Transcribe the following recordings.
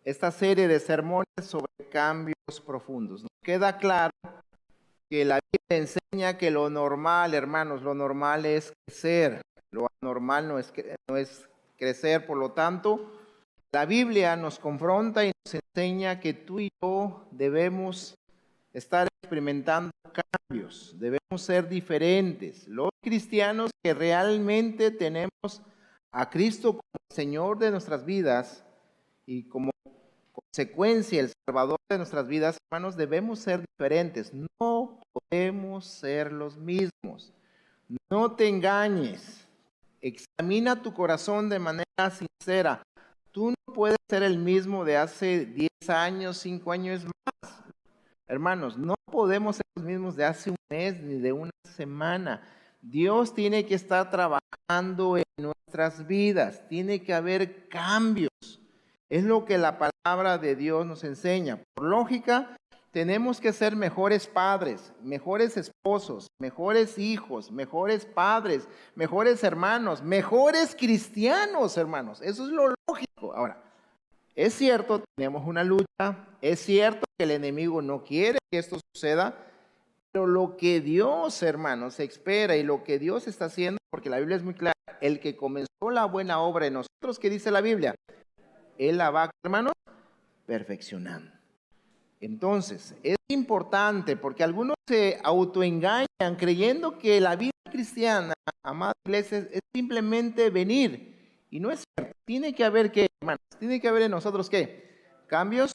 esta serie de sermones sobre cambios profundos. Nos queda claro que la Biblia enseña que lo normal, hermanos, lo normal es crecer. Lo anormal no es crecer. Por lo tanto, la Biblia nos confronta y nos enseña que tú y yo debemos estar experimentando cambios, debemos ser diferentes. Los cristianos que realmente tenemos a Cristo como Señor de nuestras vidas y como consecuencia el Salvador de nuestras vidas, hermanos, debemos ser diferentes. No podemos ser los mismos. No te engañes. Examina tu corazón de manera sincera. Tú no puedes ser el mismo de hace 10 años, 5 años más. Hermanos, no podemos ser los mismos de hace un mes ni de una semana. Dios tiene que estar trabajando en nuestras vidas. Tiene que haber cambios. Es lo que la palabra de Dios nos enseña. Por lógica, tenemos que ser mejores padres, mejores esposos, mejores hijos, mejores padres, mejores hermanos, mejores cristianos, hermanos. Eso es lo lógico. Ahora, es cierto, tenemos una lucha, es cierto que el enemigo no quiere que esto suceda, pero lo que Dios, hermanos, espera y lo que Dios está haciendo, porque la Biblia es muy clara, el que comenzó la buena obra en nosotros, ¿qué dice la Biblia? Él la va, hermanos, perfeccionando. Entonces, es importante porque algunos se autoengañan creyendo que la vida cristiana, amada iglesia, es simplemente venir. Y no es cierto. Tiene que haber, ¿qué, hermanos? Tiene que haber en nosotros, ¿qué? Cambios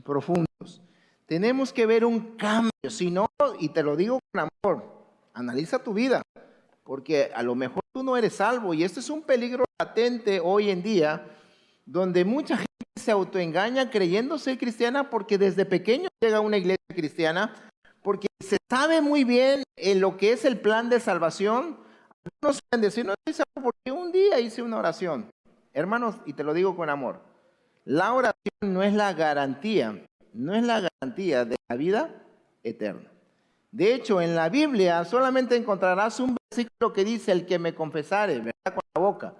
profundos. Tenemos que ver un cambio. Si no, y te lo digo con amor, analiza tu vida. Porque a lo mejor tú no eres salvo. Y esto es un peligro latente hoy en día, donde mucha gente se autoengaña creyendo ser cristiana porque desde pequeño llega a una iglesia cristiana, porque se sabe muy bien en lo que es el plan de salvación. Algunos pueden decir, no estoy salvo porque un día hice una oración. Hermanos, y te lo digo con amor, la oración no es la garantía de la vida eterna. De hecho, en la Biblia solamente encontrarás un versículo que dice, el que me confesare, ¿verdad? Con la boca.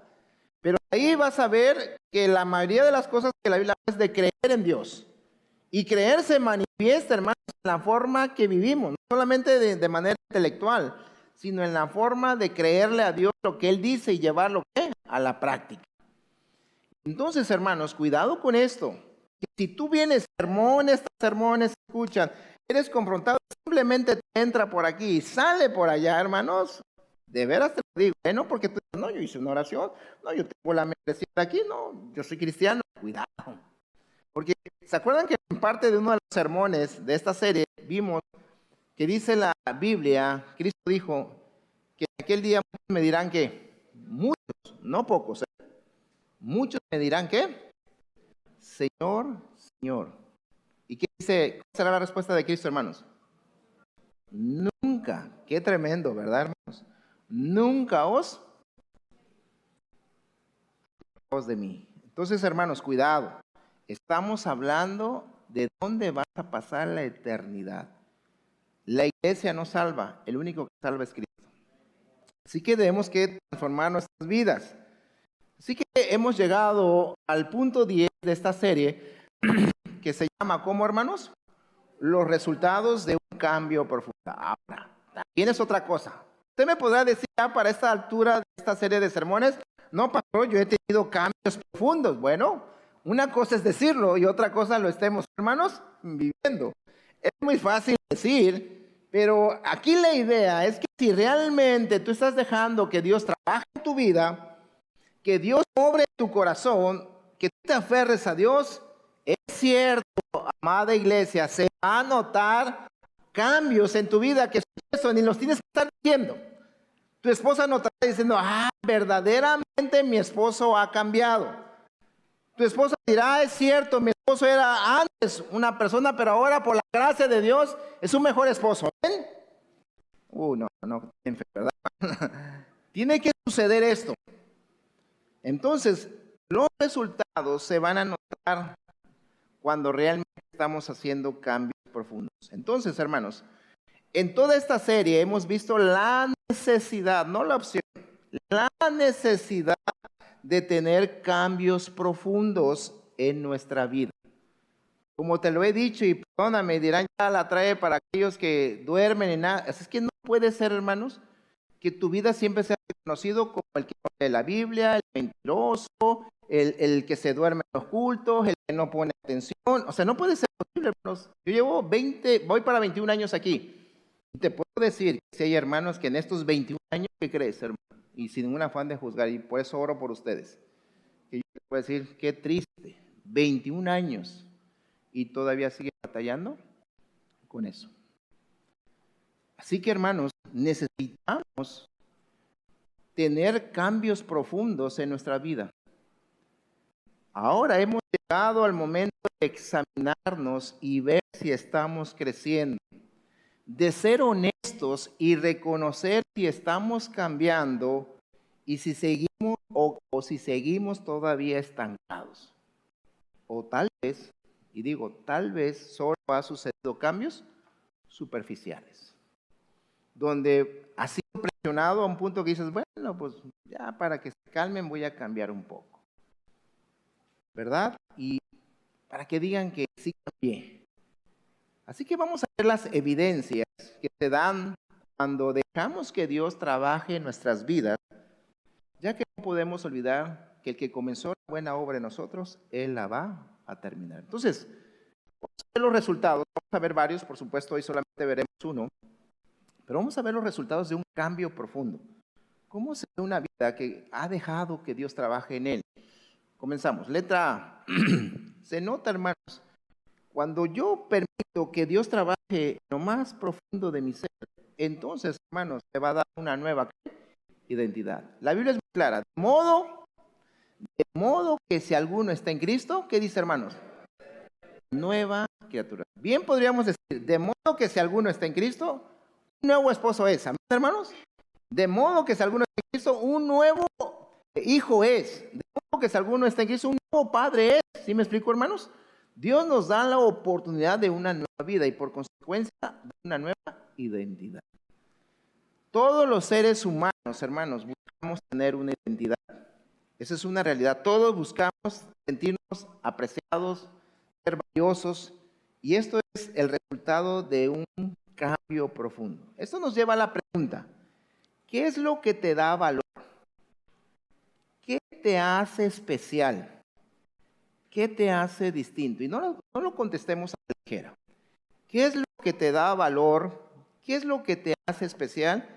Pero ahí vas a ver que la mayoría de las cosas que la Biblia habla es de creer en Dios. Y creer se manifiesta, hermanos, en la forma que vivimos. No solamente de manera intelectual, sino en la forma de creerle a Dios lo que Él dice y llevarlo a la práctica. Entonces, hermanos, cuidado con esto. Si tú vienes sermones, escuchan, eres confrontado, simplemente te entra por aquí y sale por allá, hermanos. De veras te lo digo, no porque tú no, yo hice una oración, no, yo tengo la membresía aquí, no, yo soy cristiano, cuidado. Porque, ¿se acuerdan que en parte de uno de los sermones de esta serie vimos que dice la Biblia, Cristo dijo que aquel día muchos me dirán que, muchos, no pocos, muchos me dirán que, Señor, Señor. ¿Y qué dice? ¿Cuál será la respuesta de Cristo, hermanos? Nunca, qué tremendo, ¿verdad, hermanos? Nunca os de mí. Entonces, hermanos, cuidado. Estamos hablando de dónde vas a pasar la eternidad. La iglesia no salva, el único que salva es Cristo. Así que debemos que transformar nuestras vidas. Así que hemos llegado al punto 10 de esta serie que se llama, ¿cómo, hermanos? Los resultados de un cambio profundo. Ahora, también es otra cosa. Usted me podrá decir ya para esta altura de esta serie de sermones, no, pastor, yo he tenido cambios profundos. Bueno, una cosa es decirlo y otra cosa lo estemos, hermanos, viviendo. Es muy fácil decir, pero aquí la idea es que si realmente tú estás dejando que Dios trabaje en tu vida, que Dios obre en tu corazón, que tú te aferres a Dios, es cierto, amada iglesia, se va a notar cambios en tu vida que eso ni los tienes que estar diciendo. Tu esposa no está diciendo, verdaderamente mi esposo ha cambiado. Tu esposa dirá, es cierto, mi esposo era antes una persona, pero ahora por la gracia de Dios es un mejor esposo. ¿Ven? No, ¿verdad? Tiene que suceder esto. Entonces, los resultados se van a notar cuando realmente estamos haciendo cambios profundos. Entonces, hermanos, en toda esta serie hemos visto la necesidad, no la opción, la necesidad de tener cambios profundos en nuestra vida. Como te lo he dicho, y perdóname, dirán, ya la trae para aquellos que duermen y nada. Es que no puede ser, hermanos, que tu vida siempre sea reconocido como el que no lee la Biblia, el mentiroso, el que se duerme en los cultos, el que no pone atención. O sea, no puede ser posible, hermanos. Yo llevo voy para 21 años aquí. Y te puedo decir que si hay hermanos que en estos 21 años, ¿qué crees, hermano? Y sin ningún afán de juzgar, y por eso oro por ustedes. Que yo te puedo decir, qué triste, 21 años, y todavía sigue batallando con eso. Así que, hermanos, necesitamos tener cambios profundos en nuestra vida. Ahora hemos llegado al momento de examinarnos y ver si estamos creciendo, de ser honestos y reconocer si estamos cambiando y si seguimos o si seguimos todavía estancados. O tal vez, y digo tal vez, solo ha sucedido cambios superficiales, donde ha sido presionado a un punto que dices, bueno, pues ya para que se calmen voy a cambiar un poco, ¿verdad? Y para que digan que sí cambié. Así que vamos a ver las evidencias que se dan cuando dejamos que Dios trabaje en nuestras vidas, ya que no podemos olvidar que el que comenzó la buena obra en nosotros, Él la va a terminar. Entonces, vamos a ver los resultados. Vamos a ver varios, por supuesto, hoy solamente veremos uno, pero vamos a ver los resultados de un cambio profundo. ¿Cómo se ve una vida que ha dejado que Dios trabaje en él? Comenzamos. Letra A. Se nota, hermanos, cuando yo permito que Dios trabaje en lo más profundo de mi ser, entonces, hermanos, se va a dar una nueva identidad. La Biblia es muy clara. De modo que si alguno está en Cristo, ¿qué dice, hermanos? Nueva criatura. Bien podríamos decir, de modo que si alguno está en Cristo, un nuevo esposo es. ¿Amén, hermanos? De modo que si alguno está en Cristo, un nuevo hijo es. De modo que si alguno está en Cristo, un nuevo padre es. ¿Sí me explico, hermanos? Dios nos da la oportunidad de una nueva vida y por consecuencia de una nueva identidad. Todos los seres humanos, hermanos, buscamos tener una identidad. Esa es una realidad. Todos buscamos sentirnos apreciados, ser valiosos, y esto es el resultado de un cambio profundo. Esto nos lleva a la pregunta: ¿qué es lo que te da valor? ¿Qué te hace especial? ¿Qué te hace distinto? Y no lo contestemos a la ligera. ¿Qué es lo que te da valor? ¿Qué es lo que te hace especial?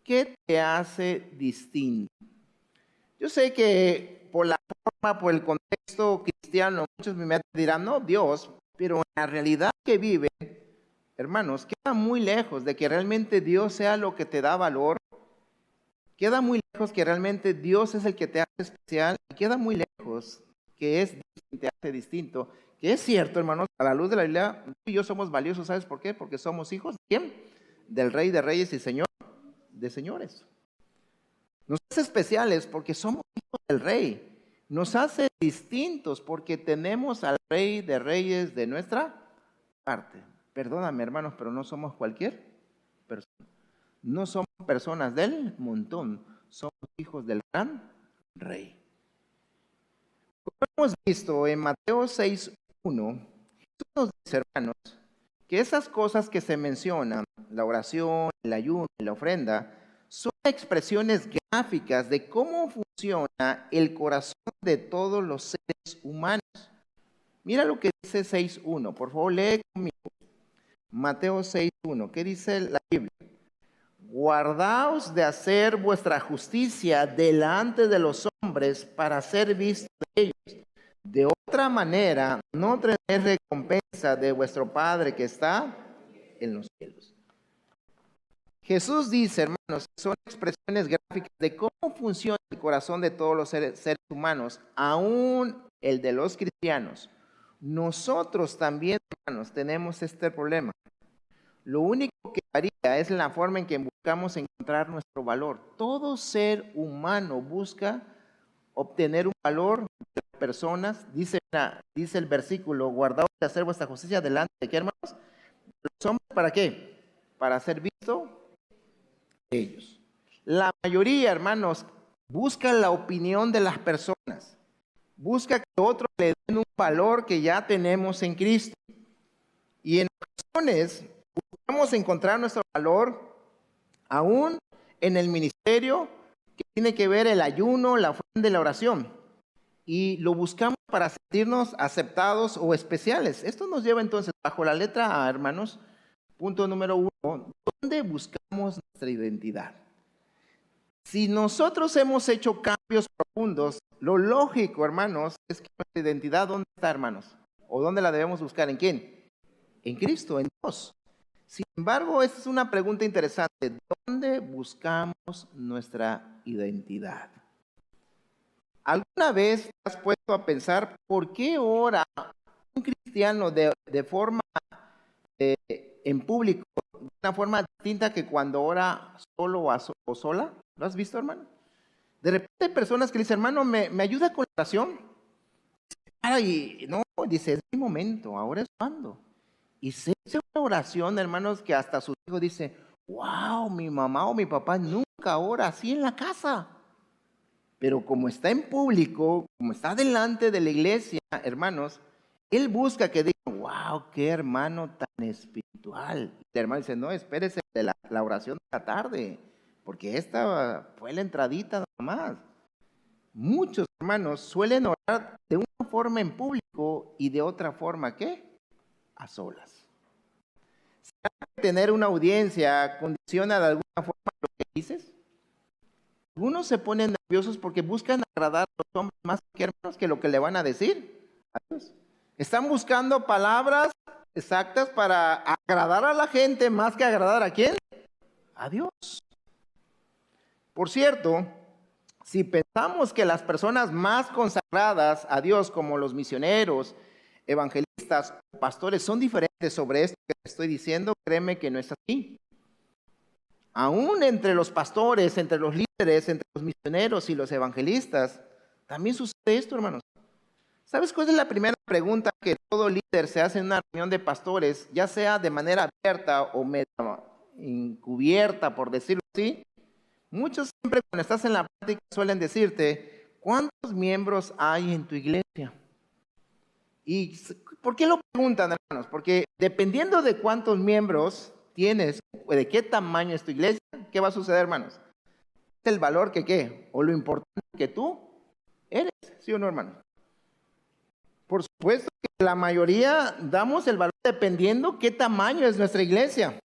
¿Qué te hace distinto? Yo sé que por la forma, por el contexto cristiano, muchos me dirán, no, Dios, pero en la realidad que viven, hermanos, queda muy lejos de que realmente Dios sea lo que te da valor. Queda muy lejos que realmente Dios es el que te hace especial. Y queda muy lejos que es Dios quien te hace distinto. Que es cierto, hermanos, a la luz de la Biblia, tú y yo somos valiosos. ¿Sabes por qué? Porque somos hijos ¿de quién? Del Rey de Reyes y Señor de Señores. Nos hace especiales porque somos hijos del Rey. Nos hace distintos porque tenemos al Rey de Reyes de nuestra parte. Perdóname, hermanos, pero no somos cualquier persona. No somos personas del montón. Somos hijos del gran Rey. Como hemos visto en Mateo 6:1, Jesús nos dice, hermanos, que esas cosas que se mencionan, la oración, el ayuno y la ofrenda, son expresiones gráficas de cómo funciona el corazón de todos los seres humanos. Mira lo que dice 6:1, por favor lee conmigo. Mateo 6:1, ¿qué dice la Biblia? Guardaos de hacer vuestra justicia delante de los hombres para ser vistos de ellos. De otra manera, no tenéis recompensa de vuestro Padre que está en los cielos. Jesús dice, hermanos, son expresiones gráficas de cómo funciona el corazón de todos los seres humanos, aún el de los cristianos. Nosotros también, hermanos, tenemos este problema. Lo único que varía es la forma en que buscamos encontrar nuestro valor. Todo ser humano busca obtener un valor de las personas. Dice el versículo, guardaos de hacer vuestra justicia delante de ¿qué, hermanos? ¿Los hombres para qué? Para ser visto ellos. La mayoría, hermanos, busca la opinión de las personas. Busca que otros le den un valor que ya tenemos en Cristo. Y en ocasiones buscamos encontrar nuestro valor aún en el ministerio que tiene que ver el ayuno, la ofrenda y la oración. Y lo buscamos para sentirnos aceptados o especiales. Esto nos lleva entonces bajo la letra A, hermanos, punto número 1, ¿dónde buscamos nuestra identidad? Si nosotros hemos hecho cambios profundos, lo lógico, hermanos, es que nuestra identidad, ¿dónde está, hermanos? ¿O dónde la debemos buscar? ¿En quién? En Cristo, en Dios. Sin embargo, esta es una pregunta interesante. ¿Dónde buscamos nuestra identidad? ¿Alguna vez te has puesto a pensar por qué ora un cristiano de forma en público, de una forma distinta que cuando ora solo o sola? ¿Lo has visto, hermano? De repente hay personas que le dicen, hermano, ¿me ayuda con la oración? Y no, dice, es mi momento, ahora es cuando. Y se hace una oración, hermanos, que hasta su hijo dice, wow, mi mamá o mi papá nunca ora así en la casa. Pero como está en público, como está delante de la iglesia, hermanos, él busca que digan, wow, qué hermano tan espiritual. Y el hermano dice, no, espérese de la oración de la tarde, porque esta fue la entradita nada más. Muchos hermanos suelen orar de una forma en público y de otra forma, ¿qué? A solas. ¿Será que tener una audiencia condiciona de alguna forma lo que dices? Algunos se ponen nerviosos porque buscan agradar a los hombres más que hermanos que lo que le van a decir a Dios. Están buscando palabras exactas para agradar a la gente más que agradar a quién? A Dios. Por cierto, si pensamos que las personas más consagradas a Dios, como los misioneros, evangelistas, pastores, son diferentes sobre esto que estoy diciendo, créeme que no es así. Aún entre los pastores, entre los líderes, entre los misioneros y los evangelistas, también sucede esto, hermanos. ¿Sabes cuál es la primera pregunta que todo líder se hace en una reunión de pastores, ya sea de manera abierta o medio encubierta, por decirlo así? Muchos siempre cuando estás en la práctica suelen decirte, ¿cuántos miembros hay en tu iglesia? ¿Y por qué lo preguntan, hermanos? Porque dependiendo de cuántos miembros tienes, o de qué tamaño es tu iglesia, ¿qué va a suceder, hermanos? Es el valor que qué, o lo importante que tú eres, ¿sí o no, hermano? Por supuesto que la mayoría damos el valor dependiendo qué tamaño es nuestra iglesia.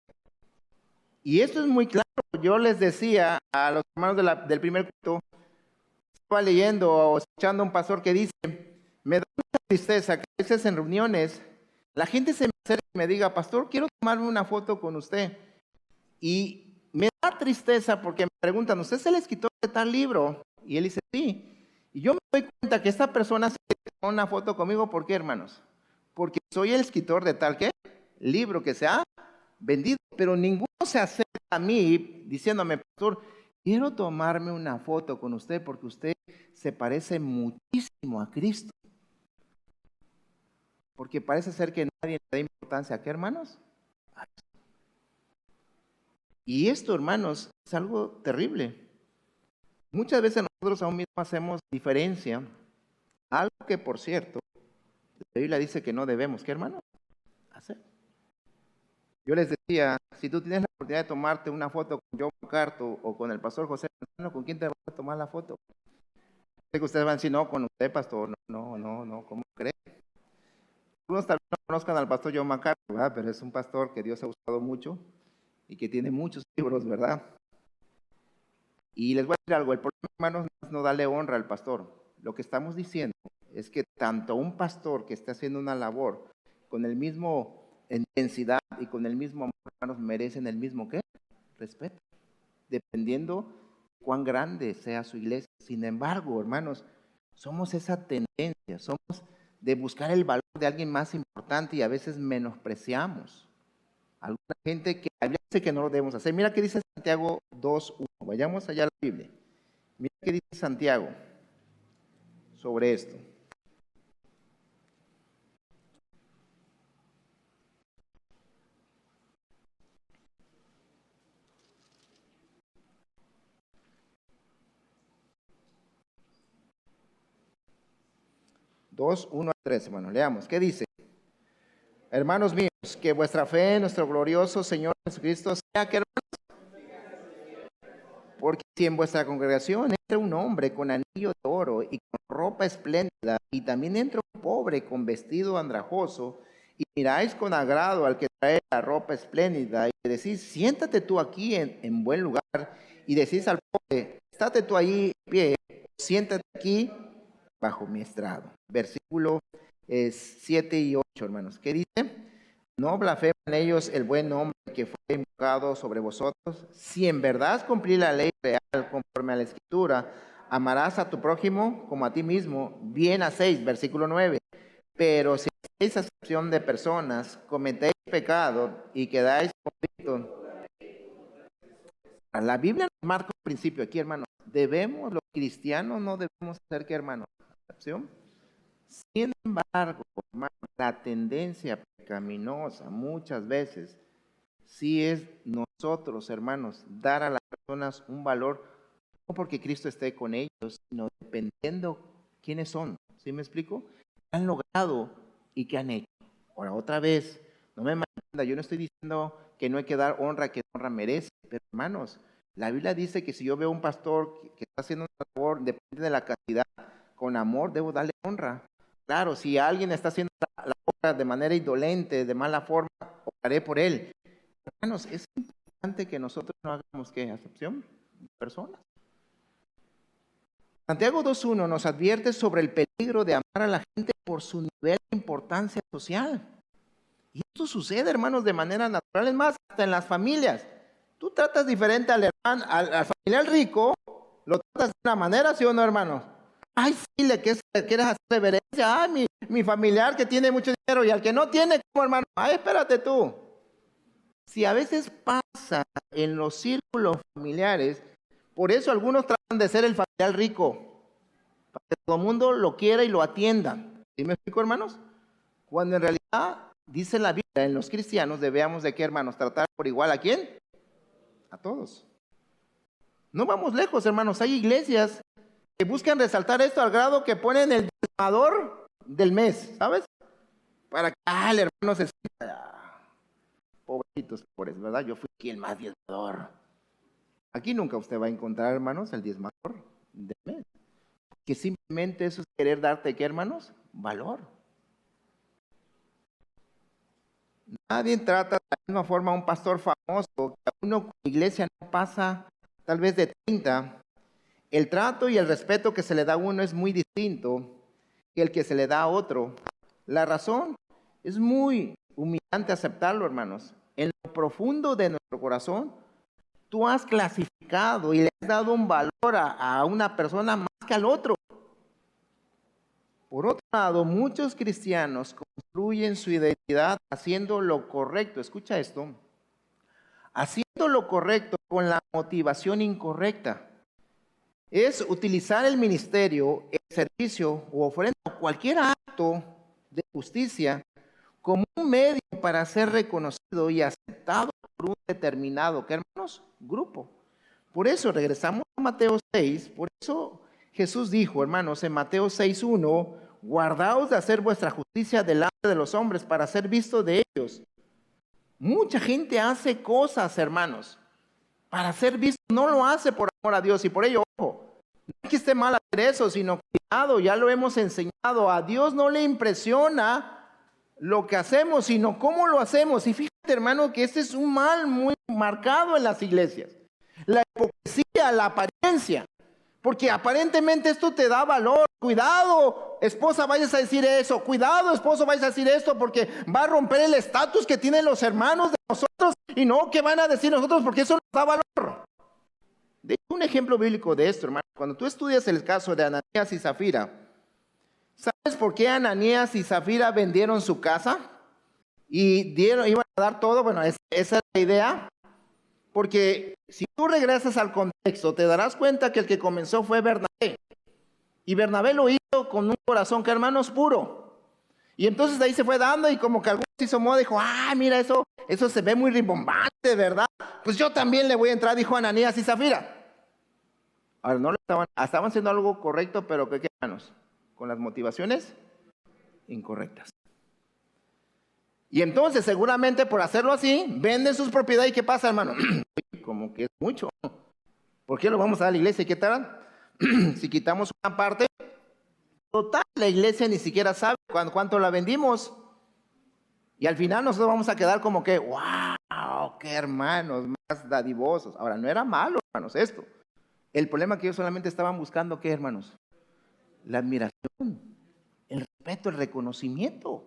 Y esto es muy claro. Yo les decía a los hermanos del primer culto, estaba leyendo o escuchando a un pastor que dice, me da mucha tristeza que a veces en reuniones la gente se me acerca y me diga, pastor, quiero tomarme una foto con usted. Y me da tristeza porque me preguntan, ¿usted es el escritor de tal libro? Y él dice, sí. Y yo me doy cuenta que esta persona se toma una foto conmigo, ¿por qué, hermanos? Porque soy el escritor de tal, ¿qué? Libro que se ha vendido. Pero ninguno se acerca a mí diciéndome, pastor, quiero tomarme una foto con usted porque usted se parece muchísimo a Cristo. Porque parece ser que nadie le da importancia a qué, hermanos. Y esto, hermanos, es algo terrible. Muchas veces nosotros aún mismo hacemos diferencia, algo que, por cierto, la Biblia dice que no debemos, ¿qué, hermano? Hacer. Yo les decía, si tú tienes la oportunidad de tomarte una foto con John MacArthur o con el pastor José Manzano, ¿con quién te vas a tomar la foto? Sé que ustedes van a decir, no, con usted, pastor, no, ¿cómo cree? Algunos tal vez no conozcan al pastor John MacArthur, ¿verdad? Pero es un pastor que Dios ha usado mucho y que tiene muchos libros, ¿verdad? Y les voy a decir algo, el problema, hermanos, no es no darle honra al pastor. Lo que estamos diciendo es que tanto un pastor que está haciendo una labor con el mismo intensidad y con el mismo amor, hermanos, merecen el mismo, ¿qué? Respeto, dependiendo cuán grande sea su iglesia. Sin embargo, hermanos, somos esa tendencia, somos de buscar el valor de alguien más importante y a veces menospreciamos a alguna gente que dice que no lo debemos hacer. Mira qué dice Santiago 2:1. Vayamos allá a la Biblia. Mira qué dice Santiago sobre esto. Dos, 1 a 3, hermanos. Leamos. ¿Qué dice? Hermanos míos, que vuestra fe en nuestro glorioso Señor Jesucristo sea que, porque si en vuestra congregación entra un hombre con anillo de oro y con ropa espléndida, y también entra un pobre con vestido andrajoso, y miráis con agrado al que trae la ropa espléndida, y le decís, siéntate tú aquí en buen lugar, y decís al pobre, estate tú ahí en pie, siéntate aquí bajo mi estrado. Versículo 7 y 8, hermanos. ¿Qué dice? No blasfemen ellos el buen nombre que fue invocado sobre vosotros. Si en verdad cumplir la ley real conforme a la Escritura, amarás a tu prójimo como a ti mismo, bien hacéis. Versículo 9. Pero si hacéis acepción de personas, cometéis pecado y quedáis convictos. La Biblia nos marca un principio aquí, hermanos. Los cristianos no debemos hacer, ¿qué, hermanos? Acepción. Sin embargo, hermano, la tendencia pecaminosa muchas veces sí es nosotros, hermanos, dar a las personas un valor, no porque Cristo esté con ellos, sino dependiendo quiénes son. ¿Sí me explico? ¿Qué han logrado y qué han hecho? Ahora, otra vez, no me malentienda, yo no estoy diciendo que no hay que dar honra a quien honra merece, pero hermanos, la Biblia dice que si yo veo a un pastor que está haciendo una labor, depende de la cantidad, con amor debo darle honra. Claro, si alguien está haciendo la obra de manera indolente, de mala forma, oraré por él. Hermanos, es importante que nosotros no hagamos, ¿qué? Acepción de personas. Santiago 2.1 nos advierte sobre el peligro de amar a la gente por su nivel de importancia social. Y esto sucede, hermanos, de manera natural, es más, hasta en las familias. Tú tratas diferente al hermano, al familiar rico, lo tratas de una manera, ¿sí o no, hermanos? Ay, sí, quieres hacer reverencia. Ay, mi familiar que tiene mucho dinero, y al que no tiene, como hermano, ay, espérate tú. Si a veces pasa en los círculos familiares, por eso algunos tratan de ser el familiar rico, para que todo el mundo lo quiera y lo atienda. ¿Sí me explico, hermanos? Cuando en realidad dice la Biblia, en los cristianos debemos de qué, hermanos, tratar por igual a quién, a todos. No vamos lejos, hermanos, hay iglesias que buscan resaltar esto al grado que ponen el diezmador del mes, ¿sabes? Para que el hermano se sienta, pobrecitos pobres, ¿verdad? Yo fui aquí el más diezmador. Aquí nunca usted va a encontrar, hermanos, el diezmador del mes. Que simplemente eso es querer darte, ¿qué, hermanos? Valor. Nadie trata de la misma forma a un pastor famoso, que a uno con la iglesia no pasa tal vez de 30. El trato y el respeto que se le da a uno es muy distinto que el que se le da a otro. La razón es muy humillante aceptarlo, hermanos. En lo profundo de nuestro corazón, tú has clasificado y le has dado un valor a una persona más que al otro. Por otro lado, muchos cristianos construyen su identidad haciendo lo correcto. Escucha esto. Haciendo lo correcto con la motivación incorrecta. Es utilizar el ministerio, el servicio o ofrenda o cualquier acto de justicia como un medio para ser reconocido y aceptado por un determinado, ¿qué, hermanos? Grupo. Por eso regresamos a Mateo 6, por eso Jesús dijo, hermanos, en Mateo 6.1, guardaos de hacer vuestra justicia delante de los hombres para ser visto de ellos. Mucha gente hace cosas, hermanos, para ser visto, no lo hace por amor a Dios, y por ello, ojo, no es que esté mal hacer eso, sino cuidado, ya lo hemos enseñado, a Dios no le impresiona lo que hacemos, sino cómo lo hacemos. Y fíjate, hermano, que este es un mal muy marcado en las iglesias. La hipocresía, la apariencia, porque aparentemente esto te da valor. Cuidado, esposa, vayas a decir eso. Cuidado, esposo, vayas a decir esto, porque va a romper el estatus que tienen los hermanos de nosotros, y no que van a decir nosotros, porque eso nos da valor. De un ejemplo bíblico de esto, hermano, cuando tú estudias el caso de Ananías y Zafira, ¿sabes por qué Ananías y Zafira vendieron su casa? Y iban a dar todo. Bueno, esa es la idea. Porque si tú regresas al contexto, te darás cuenta que el que comenzó fue Bernabé. Y Bernabé lo hizo con un corazón, que, hermanos, puro. Y entonces de ahí se fue dando, y como que algunos hizo moda, dijo, mira, eso se ve muy rimbombante, ¿verdad? Pues yo también le voy a entrar, dijo Ananías y Zafira. Ahora, no estaban haciendo algo correcto, pero ¿qué, hermanos? Con las motivaciones incorrectas. Y entonces, seguramente por hacerlo así, venden sus propiedades. ¿Y qué pasa, hermano? Como que es mucho. ¿Por qué lo vamos a dar a la iglesia? ¿Y qué tal? Si quitamos una parte, total, la iglesia ni siquiera sabe cuánto la vendimos. Y al final nosotros vamos a quedar como que, wow, qué hermanos más dadivosos. Ahora, no era malo, hermanos, esto. El problema es que ellos solamente estaban buscando, ¿qué, hermanos? La admiración, el respeto, el reconocimiento.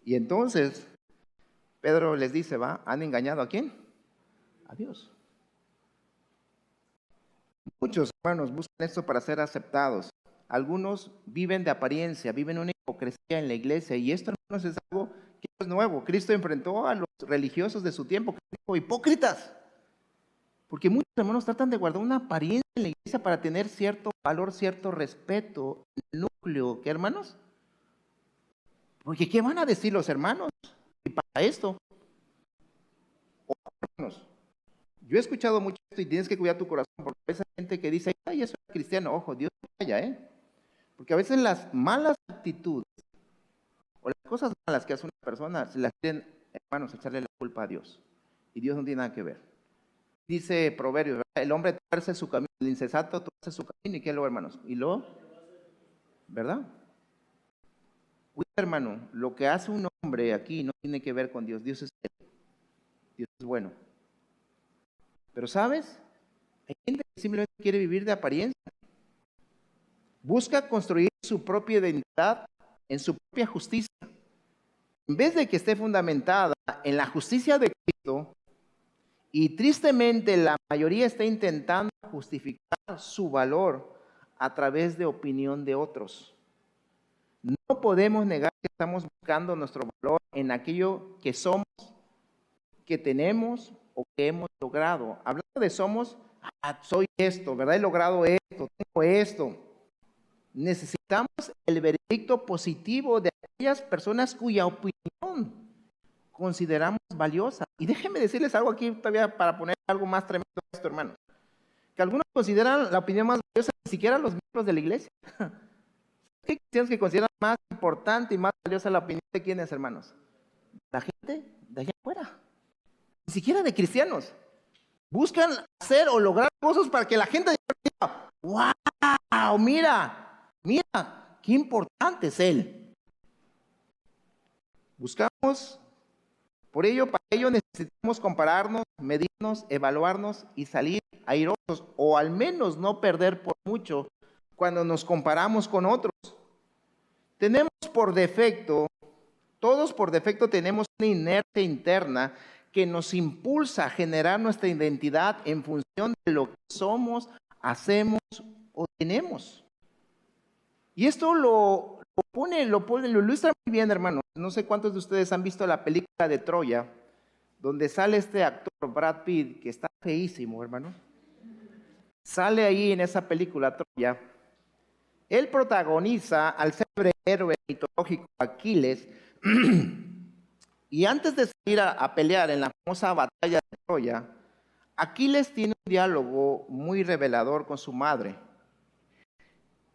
Y entonces, Pedro les dice, ¿han engañado a quién? A Dios. Muchos hermanos buscan esto para ser aceptados. Algunos viven de apariencia, viven una hipocresía en la iglesia. Y esto, hermanos, es algo que es nuevo. Cristo enfrentó a los religiosos de su tiempo, hipócritas. Porque muchos hermanos tratan de guardar una apariencia en la iglesia para tener cierto valor, cierto respeto. El núcleo, ¿qué, hermanos? Porque ¿qué van a decir los hermanos? Y para esto, hermanos, yo he escuchado mucho esto y tienes que cuidar tu corazón, porque a veces hay gente que dice, ay, eso es cristiano, ojo, Dios te vaya, porque a veces las malas actitudes o las cosas malas que hace una persona, se las quieren, hermanos, echarle la culpa a Dios. Y Dios no tiene nada que ver. Dice Proverbios, ¿verdad? El hombre tuerce su camino, el insensato tuerce su camino, ¿y qué lo, hermanos? Y lo, ¿verdad? Cuida, hermano, lo que hace un hombre aquí no tiene que ver con Dios. Dios es bueno. Pero ¿sabes? Hay gente que simplemente quiere vivir de apariencia. Busca construir su propia identidad en su propia justicia. En vez de que esté fundamentada en la justicia de Cristo, y tristemente la mayoría está intentando justificar su valor a través de opinión de otros. No podemos negar que estamos buscando nuestro valor en aquello que somos, que tenemos o que hemos logrado. Hablando de somos, soy esto, ¿verdad? He logrado esto, tengo esto. Necesitamos el veredicto positivo de aquellas personas cuya opinión consideramos valiosa. Y déjenme decirles algo aquí todavía para poner algo más tremendo a esto, hermanos. Que algunos consideran la opinión más valiosa ni siquiera los miembros de la iglesia. ¿Qué cristianos que consideran más importante y más valiosa la opinión de quiénes, hermanos? La gente de allá afuera. Ni siquiera de cristianos. Buscan hacer o lograr cosas para que la gente diga, wow, mira, qué importante es él. Buscamos, para ello necesitamos compararnos, medirnos, evaluarnos y salir airosos, o al menos no perder por mucho cuando nos comparamos con otros. Tenemos por defecto, todos por defecto tenemos una inercia interna que nos impulsa a generar nuestra identidad en función de lo que somos, hacemos o tenemos. Y esto lo ilustra muy bien, hermano. No sé cuántos de ustedes han visto la película de Troya, donde sale este actor Brad Pitt, que está feísimo, hermano. Sale ahí en esa película Troya. Él protagoniza al célebre héroe mitológico Aquiles. Y antes de salir a pelear en la famosa batalla de Troya, Aquiles tiene un diálogo muy revelador con su madre.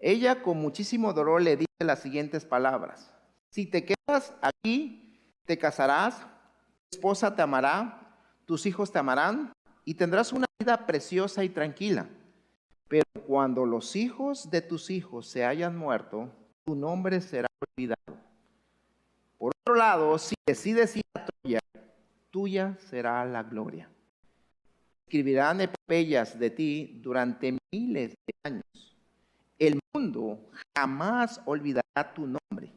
Ella con muchísimo dolor le dice las siguientes palabras: si te quedas aquí, te casarás, tu esposa te amará, tus hijos te amarán y tendrás una vida preciosa y tranquila. Pero cuando los hijos de tus hijos se hayan muerto, tu nombre será olvidado. Por otro lado, si decides ir a Troya, tuya será la gloria. Escribirán epopeyas de ti durante miles de años. El mundo jamás olvidará tu nombre.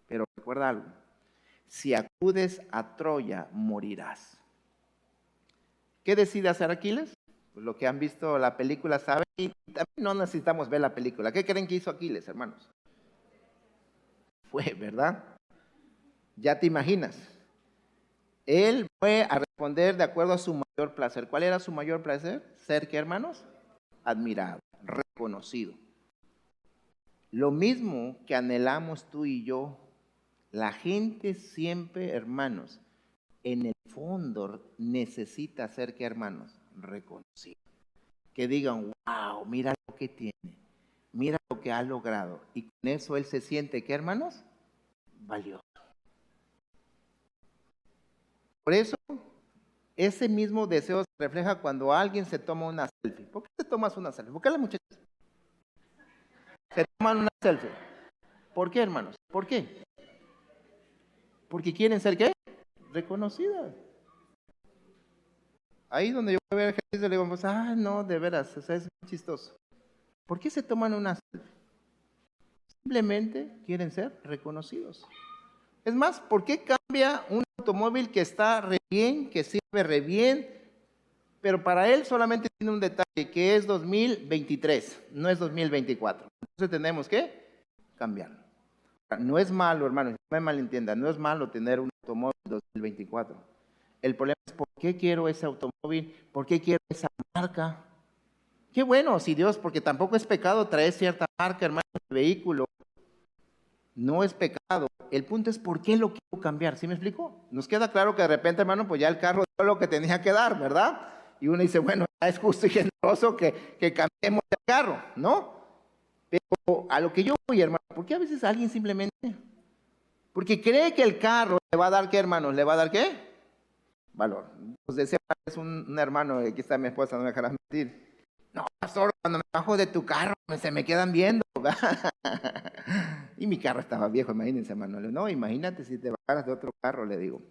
Pero recuerda algo: si acudes a Troya, morirás. ¿Qué decide hacer Aquiles? Pues lo que han visto la película saben, y también no necesitamos ver la película. ¿Qué creen que hizo Aquiles, hermanos? Fue, ¿verdad? Ya te imaginas. Él fue a responder de acuerdo a su mayor placer. ¿Cuál era su mayor placer? Ser, ¿qué, hermanos? Admirado, reconocido. Lo mismo que anhelamos tú y yo. La gente siempre, hermanos, en el fondo necesita ser, ¿qué, hermanos? Reconocido. Que digan, wow, mira lo que tiene, mira lo que ha logrado. Y con eso él se siente, ¿qué, hermanos? Valioso. Por eso, ese mismo deseo se refleja cuando alguien se toma una selfie. ¿Por qué te tomas una selfie? ¿Por qué las muchachas se toman una selfie? ¿Por qué, hermanos? ¿Por qué? Porque quieren ser, ¿qué? Reconocidas. Ahí donde yo voy a ver ejercicio, le digo, pues, no, de veras, o sea, es muy chistoso. ¿Por qué se toman una selfie? Simplemente quieren ser reconocidos. Es más, ¿por qué cambia un automóvil que está re bien, que sirve re bien, pero para él solamente tiene un detalle, que es 2023, no es 2024? Entonces tenemos que cambiarlo. No es malo, hermanos, no me malentiendan, no es malo tener un automóvil 2024. El problema es por qué quiero ese automóvil, por qué quiero esa marca. Qué bueno, si Dios, porque tampoco es pecado traer cierta marca, hermano, de vehículo. No es pecado. El punto es por qué lo quiero cambiar. ¿Sí me explico? Nos queda claro que de repente, hermano, pues ya el carro dio lo que tenía que dar, ¿verdad? Y uno dice, bueno, ya es justo y generoso que cambiemos el carro, ¿no? Pero a lo que yo voy, hermano, ¿por qué a veces alguien simplemente, porque cree que el carro le va a dar qué, hermano? ¿Le va a dar qué? Valor. Pues decía, es un hermano, aquí está mi esposa, no me dejarás mentir. No, pastor, cuando me bajo de tu carro, se me quedan viendo. Y mi carro estaba viejo, imagínense, hermano. No, imagínate si te bajaras de otro carro, le digo.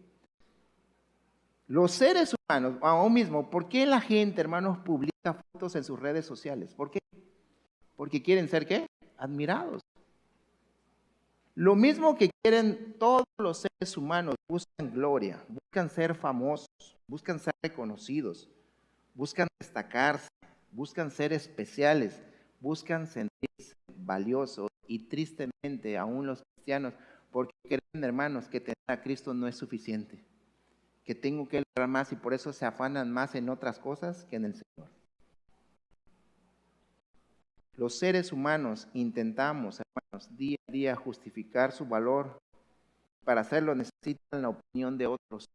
Los seres humanos, aún mismo, ¿por qué la gente, hermanos, publica fotos en sus redes sociales? ¿Por qué? Porque quieren ser, ¿qué? Admirados. Lo mismo que quieren todos los seres humanos, buscan gloria, buscan ser famosos, buscan ser reconocidos, buscan destacarse, buscan ser especiales, buscan sentirse valiosos y tristemente aún los cristianos, porque creen, hermanos, que tener a Cristo no es suficiente, que tengo que lograr más y por eso se afanan más en otras cosas que en el Señor. Los seres humanos intentamos, hermanos, día a día justificar su valor. Para hacerlo necesitan la opinión de otros.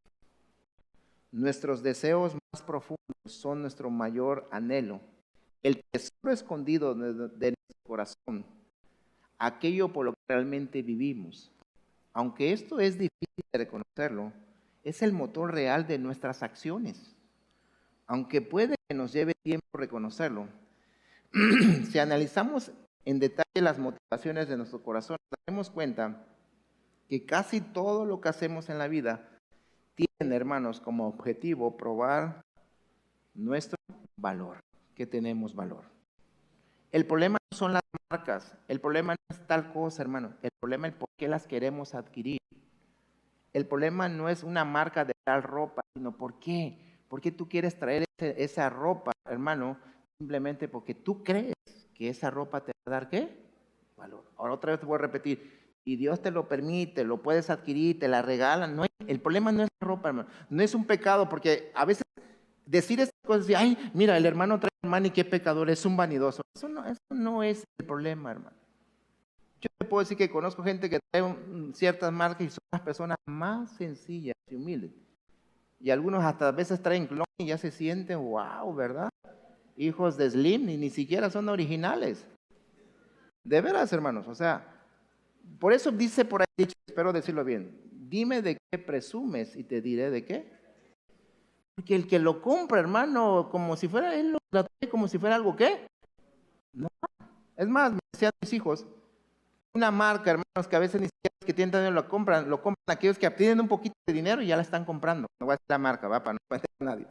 Nuestros deseos más profundos son nuestro mayor anhelo. El tesoro escondido de nuestro corazón, aquello por lo que realmente vivimos. Aunque esto es difícil de reconocerlo, es el motor real de nuestras acciones. Aunque puede que nos lleve tiempo reconocerlo, si analizamos en detalle las motivaciones de nuestro corazón, nos daremos cuenta que casi todo lo que hacemos en la vida tiene, hermanos, como objetivo probar nuestro valor, que tenemos valor. El problema no son las marcas, el problema no es tal cosa, hermano, el problema es por qué las queremos adquirir. El problema no es una marca de tal ropa, sino por qué. ¿Por qué tú quieres traer esa ropa, hermano? Simplemente porque tú crees que esa ropa te va a dar ¿qué? Valor. Ahora otra vez te voy a repetir. Y Dios te lo permite, lo puedes adquirir, te la regalan. No, el problema no es la ropa, hermano. No es un pecado, porque a veces decir estas cosas, ay, mira, el hermano trae hermano y qué pecador, es un vanidoso. Eso no es el problema, hermano. Yo te puedo decir que conozco gente que trae ciertas marcas y son las personas más sencillas y humildes. Y algunos hasta a veces traen clon y ya se sienten, wow, ¿verdad? Hijos de Slim, ni siquiera son originales. De veras, hermanos, o sea, por eso dice por ahí, espero decirlo bien, dime de qué presumes y te diré de qué. Porque el que lo compra, hermano, como si fuera, él lo trae como si fuera algo, ¿qué? No. Es más, me decían mis hijos, una marca, hermanos, que a veces ni siquiera los que tienen dinero lo compran aquellos que tienen un poquito de dinero y ya la están comprando. No voy a decir la marca, va, para no ofender a nadie.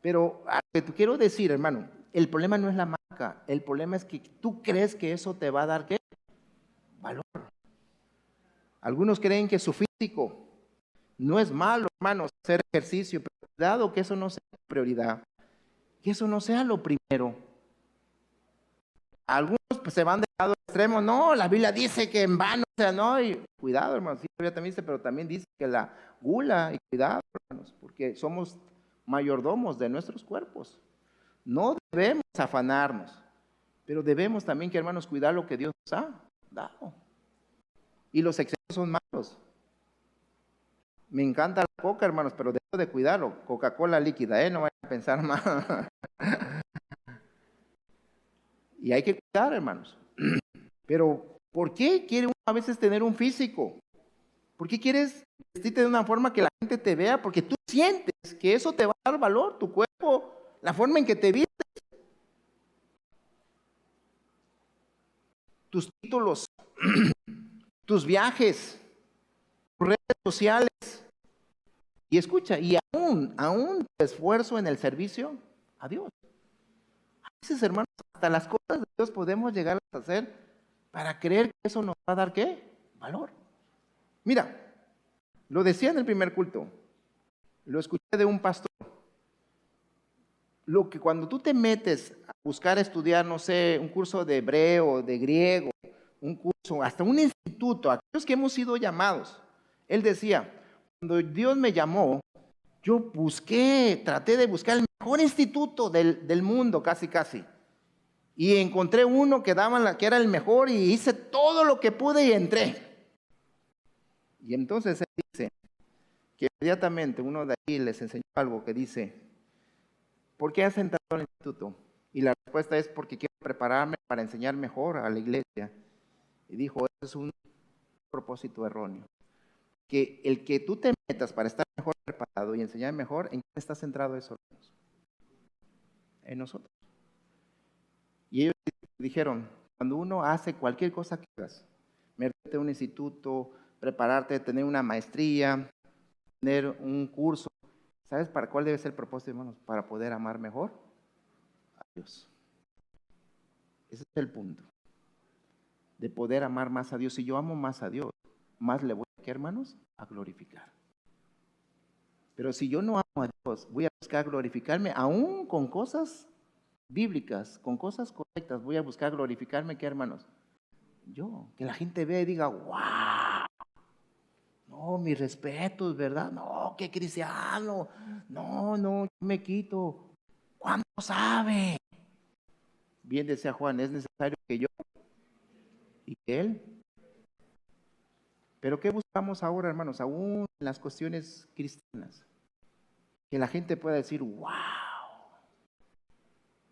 Pero a lo que te quiero decir, hermano, el problema no es la marca, el problema es que tú crees que eso te va a dar, ¿qué? Valor. Algunos creen que su físico no es malo, hermanos, hacer ejercicio, pero cuidado que eso no sea prioridad, que eso no sea lo primero. Algunos pues, se van de lado extremo, no, la Biblia dice que en vano, o sea, no, y cuidado, hermanos, sí, la Biblia también dice, pero también dice que la gula, y cuidado, hermanos, porque somos mayordomos de nuestros cuerpos. No debemos afanarnos, pero debemos también, que hermanos, cuidar lo que Dios nos ha dado. Y los excesos son malos. Me encanta la coca, hermanos, pero debo de cuidarlo. Coca-Cola líquida, no vayan a pensar más. Y hay que cuidar, hermanos. Pero, ¿por qué quiere uno a veces tener un físico? ¿Por qué quieres vestirte de una forma que la gente te vea, porque tú sientes que eso te va a dar valor, tu cuerpo, la forma en que te vistes, tus títulos, tus viajes, tus redes sociales. Y escucha, y aún tu esfuerzo en el servicio a Dios. A veces, hermanos, hasta las cosas de Dios podemos llegar a hacer para creer que eso nos va a dar, ¿qué? Valor. Mira, lo decía en el primer culto, lo escuché de un pastor. Lo que cuando tú te metes a buscar estudiar, no sé, un curso de hebreo, de griego, un curso, hasta un instituto, aquellos que hemos sido llamados, él decía, cuando Dios me llamó, yo traté de buscar el mejor instituto del mundo, casi. Y encontré uno que que era el mejor y hice todo lo que pude y entré. Y entonces él dice que inmediatamente uno de ahí les enseñó algo que dice, ¿por qué has entrado al instituto? Y la respuesta es porque quiero prepararme para enseñar mejor a la iglesia. Y dijo, eso es un propósito erróneo. Que el que tú te metas para estar mejor preparado y enseñar mejor, ¿en qué está centrado eso? En nosotros. Y ellos dijeron, cuando uno hace cualquier cosa que hagas, meterte a un instituto, prepararte, tener una maestría, tener un curso, ¿sabes para cuál debe ser el propósito, hermanos? Para poder amar mejor a Dios. Ese es el punto. De poder amar más a Dios. Si yo amo más a Dios, más le voy a, ¿qué, hermanos? A glorificar. Pero si yo no amo a Dios, voy a buscar glorificarme aún con cosas bíblicas, con cosas correctas. Voy a buscar glorificarme, ¿qué, hermanos? Yo, que la gente vea y diga, wow, no, mis respetos, ¿verdad? No, qué cristiano, no, yo me quito. ¿Cuánto sabe? Bien decía Juan, es necesario que yo y que él. Pero ¿qué buscamos ahora, hermanos? Aún en las cuestiones cristianas. Que la gente pueda decir, wow.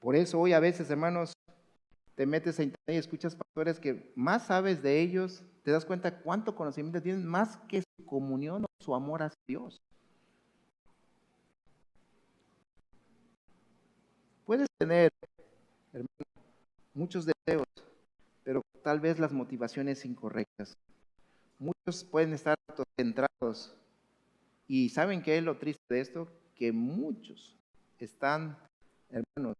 Por eso hoy a veces, hermanos, te metes a internet y escuchas pastores que más sabes de ellos, te das cuenta cuánto conocimiento tienen más que su comunión o su amor hacia Dios. Puedes tener, hermano, muchos deseos, pero tal vez las motivaciones incorrectas. Muchos pueden estar centrados. Y ¿saben qué es lo triste de esto? Que muchos están, hermanos,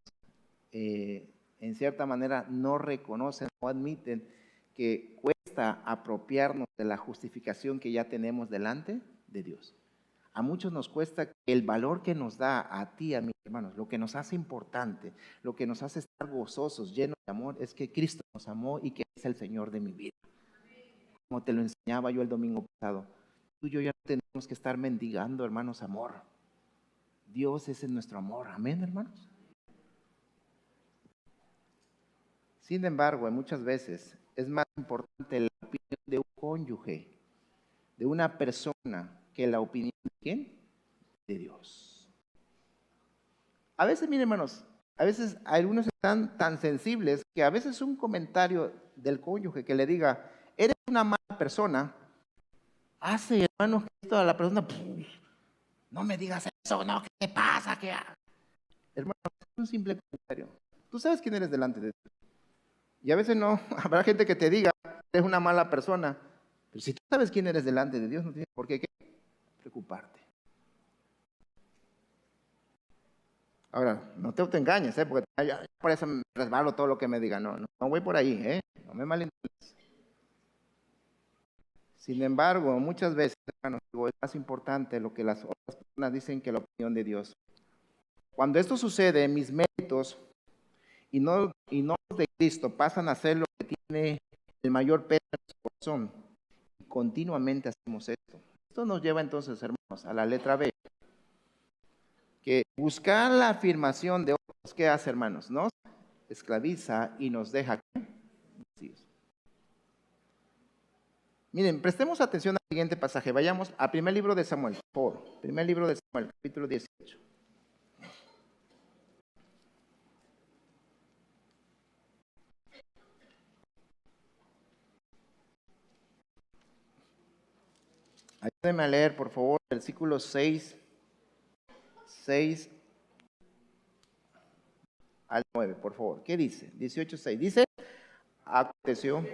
en cierta manera no reconocen o admiten que cuesta apropiarnos de la justificación que ya tenemos delante de Dios. A muchos nos cuesta el valor que nos da a ti, a mis hermanos, lo que nos hace importante, lo que nos hace estar gozosos, llenos de amor, es que Cristo nos amó y que es el Señor de mi vida. Como te lo enseñaba yo el domingo pasado, tú y yo ya no tenemos que estar mendigando, hermanos, amor. Dios es nuestro amor. Amén, hermanos. Sin embargo, muchas veces es más importante la opinión de un cónyuge, de una persona, que la opinión de ¿quién? De Dios. A veces, miren, hermanos, a veces algunos están tan sensibles que a veces un comentario del cónyuge que le diga, eres una mala persona, hace, hermanos, que esto a la persona, no me digas eso, no, ¿qué te pasa? Hermano, es un simple comentario. Tú sabes quién eres delante de Dios. Y a veces no, habrá gente que te diga, eres una mala persona. Pero si tú sabes quién eres delante de Dios, no tienes por qué preocuparte. Ahora, no te autoengañes, porque por eso me resbalo todo lo que me digan. No voy por ahí, no me malinterpretes. Sin embargo, muchas veces, hermanos, es más importante lo que las otras personas dicen que la opinión de Dios. Cuando esto sucede, mis méritos y no los de Cristo pasan a ser lo que tiene el mayor peso en su corazón. Y continuamente hacemos esto. Esto nos lleva entonces, hermanos, a la letra B. Que buscar la afirmación de otros, ¿qué hace, hermanos? Nos esclaviza y nos deja vacíos. Miren, prestemos atención al siguiente pasaje. Vayamos al primer libro de Samuel, por favor. Primer libro de Samuel, capítulo 18. Ayúdeme a leer, por favor, versículos 6 al 9, por favor. ¿Qué dice? 18:6. Dice, aconteció.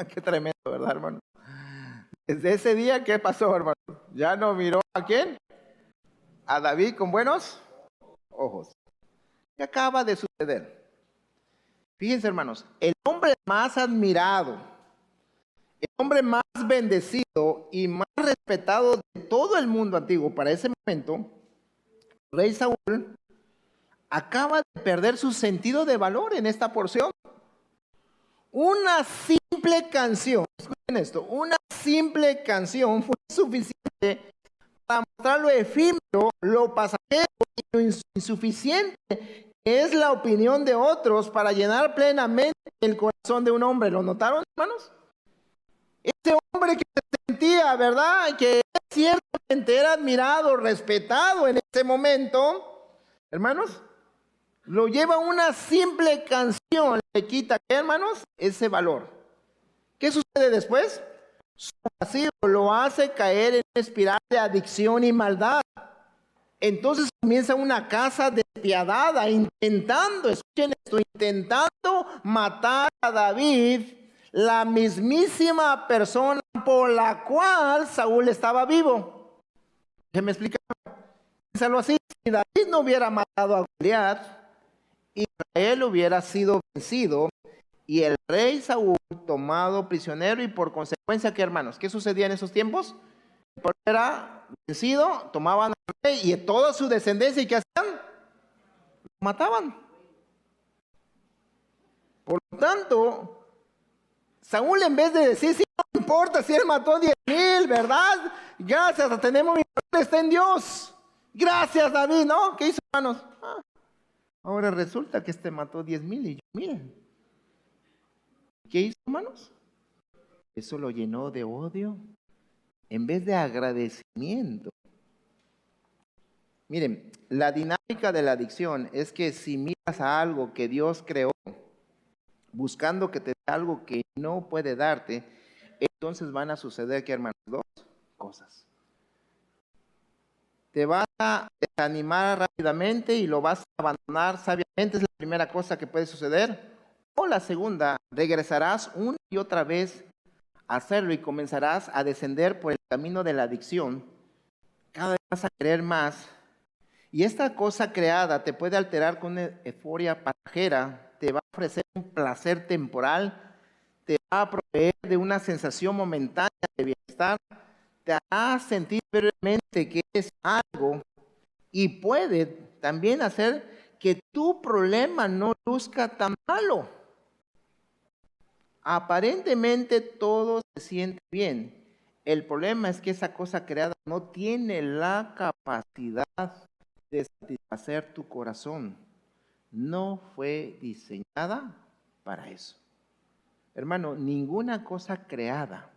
Qué tremendo, ¿verdad, hermano? Desde ese día, ¿qué pasó, hermano? ¿Ya no miró a quién? A David con buenos ojos. ¿Qué acaba de suceder? Fíjense, hermanos, el hombre más admirado, el hombre más bendecido y más respetado de todo el mundo antiguo para ese momento, rey Saúl, acaba de perder su sentido de valor en esta porción. Una simple canción, escuchen esto, una simple canción fue suficiente para mostrar lo efímero, lo pasajero y lo insuficiente que es la opinión de otros para llenar plenamente el corazón de un hombre. ¿Lo notaron, hermanos? Ese hombre que se sentía, ¿verdad? Que ciertamente era admirado, respetado en ese momento, hermanos, lo lleva una simple canción, le quita, ¿qué, hermanos? Ese valor. ¿Qué sucede después? Su vacío lo hace caer en una espiral de adicción y maldad. Entonces comienza una casa despiadada, escuchen esto, intentando matar a David, la mismísima persona por la cual Saúl estaba vivo. Déjeme explicar. Piénsalo así, si David no hubiera matado a Goliat, Israel hubiera sido vencido y el rey Saúl tomado prisionero, y por consecuencia, ¿qué, hermanos? ¿Qué sucedía en esos tiempos? Era vencido, tomaban al rey y toda su descendencia, ¿y qué hacían? Lo mataban. Por lo tanto, Saúl, en vez de decir, sí, no importa si él mató 10,000, ¿verdad? Gracias, tenemos mi poder, está en Dios. Gracias, David, ¿no? ¿Qué hizo, hermanos? Ahora resulta que este mató 10,000 y yo, miren. ¿Qué hizo, hermanos? Eso lo llenó de odio en vez de agradecimiento. Miren, la dinámica de la adicción es que si miras a algo que Dios creó, buscando que te dé algo que no puede darte, entonces van a suceder, ¿qué, hermanos? Dos cosas. Te vas a desanimar rápidamente y lo vas a abandonar sabiamente, es la primera cosa que puede suceder. O la segunda, regresarás una y otra vez a hacerlo y comenzarás a descender por el camino de la adicción. Cada vez vas a querer más. Y esta cosa creada te puede alterar con una euforia pasajera, te va a ofrecer un placer temporal, te va a proveer de una sensación momentánea de bienestar, te hará sentir brevemente que es algo y puede también hacer que tu problema no luzca tan malo. Aparentemente todo se siente bien. El problema es que esa cosa creada no tiene la capacidad de satisfacer tu corazón. No fue diseñada para eso. Hermano, ninguna cosa creada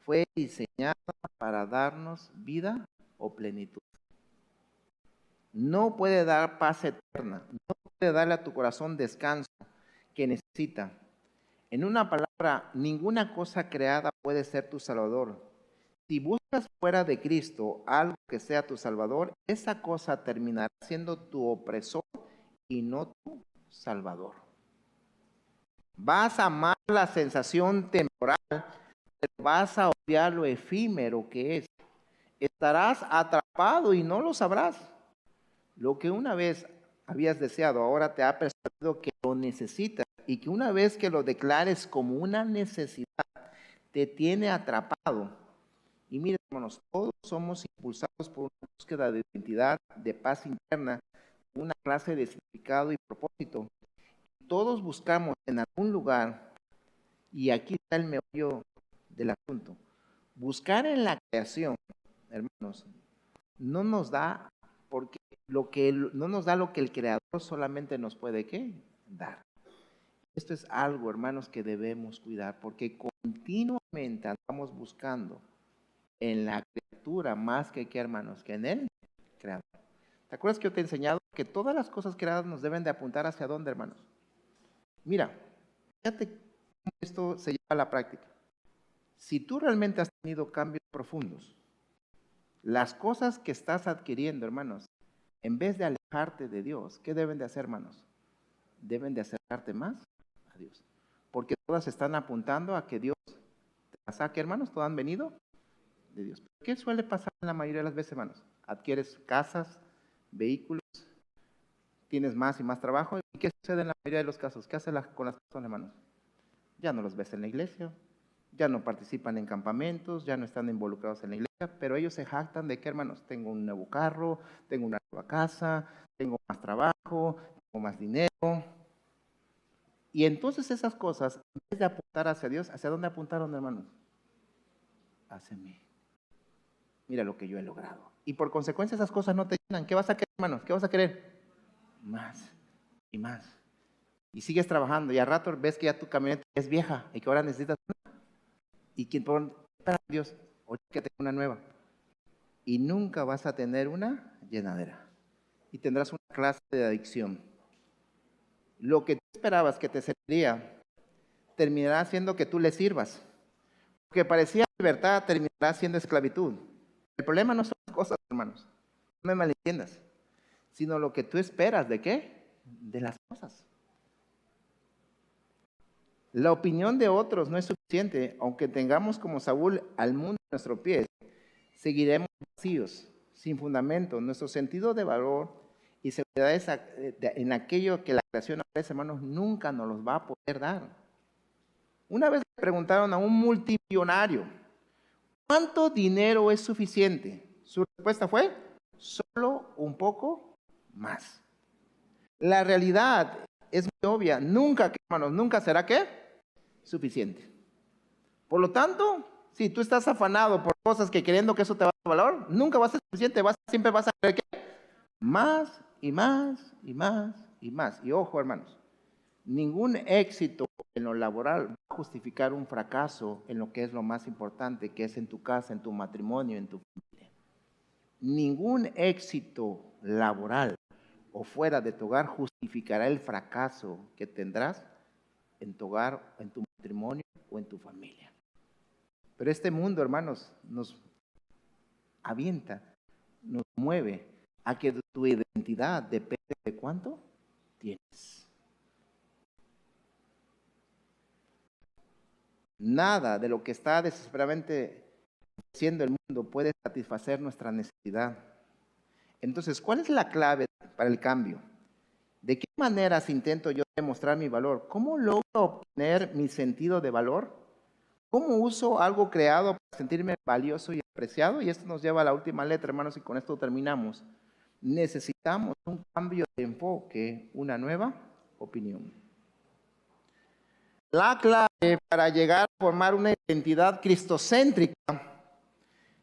fue diseñada para darnos vida o plenitud. No puede dar paz eterna, no puede darle a tu corazón descanso que necesita. En una palabra, ninguna cosa creada puede ser tu salvador. Si buscas fuera de Cristo algo que sea tu salvador, esa cosa terminará siendo tu opresor y no tu salvador. Vas a amar la sensación temporal, pero vas a odiar lo efímero que es. Estarás atrapado y no lo sabrás. Lo que una vez habías deseado, ahora te ha persuadido que lo necesitas, y que una vez que lo declares como una necesidad, te tiene atrapado. Y miren, hermanos, todos somos impulsados por una búsqueda de identidad, de paz interna, una clase de significado y propósito. Todos buscamos en algún lugar, y aquí está el meollo del asunto, buscar en la creación, hermanos, no nos da porque no nos da lo que el Creador solamente nos puede ¿qué? Dar. Esto es algo, hermanos, que debemos cuidar, porque continuamente andamos buscando en la criatura más que hermanos, que en el Creador. ¿Te acuerdas que yo te he enseñado que todas las cosas creadas nos deben de apuntar hacia dónde, hermanos? Mira, fíjate cómo esto se lleva a la práctica. Si tú realmente has tenido cambios profundos, las cosas que estás adquiriendo, hermanos, en vez de alejarte de Dios, ¿qué deben de hacer, hermanos? Deben de acercarte más a Dios. Porque todas están apuntando a que Dios te la saque, hermanos. Todas han venido de Dios. ¿Qué suele pasar en la mayoría de las veces, hermanos? Adquieres casas, vehículos, tienes más y más trabajo. ¿Y qué sucede en la mayoría de los casos? ¿Qué hace con las personas, hermanos? Ya no los ves en la iglesia, ya no participan en campamentos, ya no están involucrados en la iglesia, pero ellos se jactan de que, hermanos, tengo un nuevo carro, tengo una nueva casa, tengo más trabajo, tengo más dinero. Y entonces esas cosas, en vez de apuntar hacia Dios, ¿hacia dónde apuntaron, hermanos? Hacia mí. Mira lo que yo he logrado. Y por consecuencia esas cosas no te llenan. ¿Qué vas a querer, hermanos? ¿Qué vas a querer? Más y más. Y sigues trabajando y al rato ves que ya tu camioneta es vieja y que ahora necesitas una. Y que por Dios, oye, que tengo una nueva. Y nunca vas a tener una llenadera. Y tendrás una clase de adicción. Lo que tú esperabas que te serviría, terminará siendo que tú le sirvas. Lo que parecía libertad, terminará siendo esclavitud. El problema no son las cosas, hermanos. No me malentiendas. Sino lo que tú esperas, ¿de qué? De las cosas. La opinión de otros no es suficiente, aunque tengamos como Saúl al mundo a nuestros pies, seguiremos vacíos, sin fundamento. Nuestro sentido de valor y seguridad en aquello que la creación ofrece, hermanos, nunca nos los va a poder dar. Una vez le preguntaron a un multimillonario, ¿cuánto dinero es suficiente? Su respuesta fue, solo un poco más. La realidad es muy obvia, nunca, hermanos, nunca será ¿qué? Suficiente. Por lo tanto, si tú estás afanado por cosas que creyendo que eso te va a dar valor, nunca va a ser suficiente, siempre vas a querer ¿qué? Más y más y más y más. Y ojo, hermanos, ningún éxito en lo laboral va a justificar un fracaso en lo que es lo más importante, que es en tu casa, en tu matrimonio, en tu familia. Ningún éxito laboral o fuera de tu hogar justificará el fracaso que tendrás en tu hogar, en tu matrimonio o en tu familia. Pero este mundo, hermanos, nos avienta, nos mueve a que tu identidad depende de cuánto tienes. Nada de lo que está desesperadamente ofreciendo el mundo puede satisfacer nuestra necesidad. Entonces, ¿cuál es la clave para el cambio? ¿De qué maneras intento yo demostrar mi valor? ¿Cómo logro obtener mi sentido de valor? ¿Cómo uso algo creado para sentirme valioso y apreciado? Y esto nos lleva a la última letra, hermanos, y con esto terminamos. Necesitamos un cambio de enfoque, una nueva opinión. La clave para llegar a formar una identidad cristocéntrica,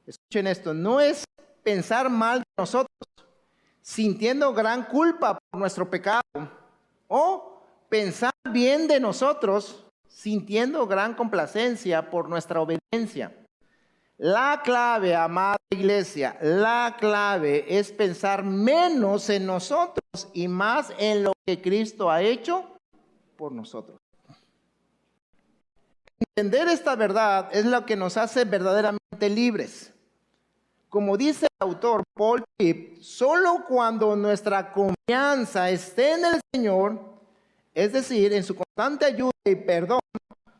escuchen esto, no es pensar mal de nosotros, sintiendo gran culpa por nuestro pecado, o pensar bien de nosotros, sintiendo gran complacencia por nuestra obediencia. La clave, amada iglesia, la clave es pensar menos en nosotros y más en lo que Cristo ha hecho por nosotros. Entender esta verdad es lo que nos hace verdaderamente libres. Como dice el autor Paul Tripp, solo cuando nuestra confianza esté en el Señor, es decir, en su constante ayuda y perdón,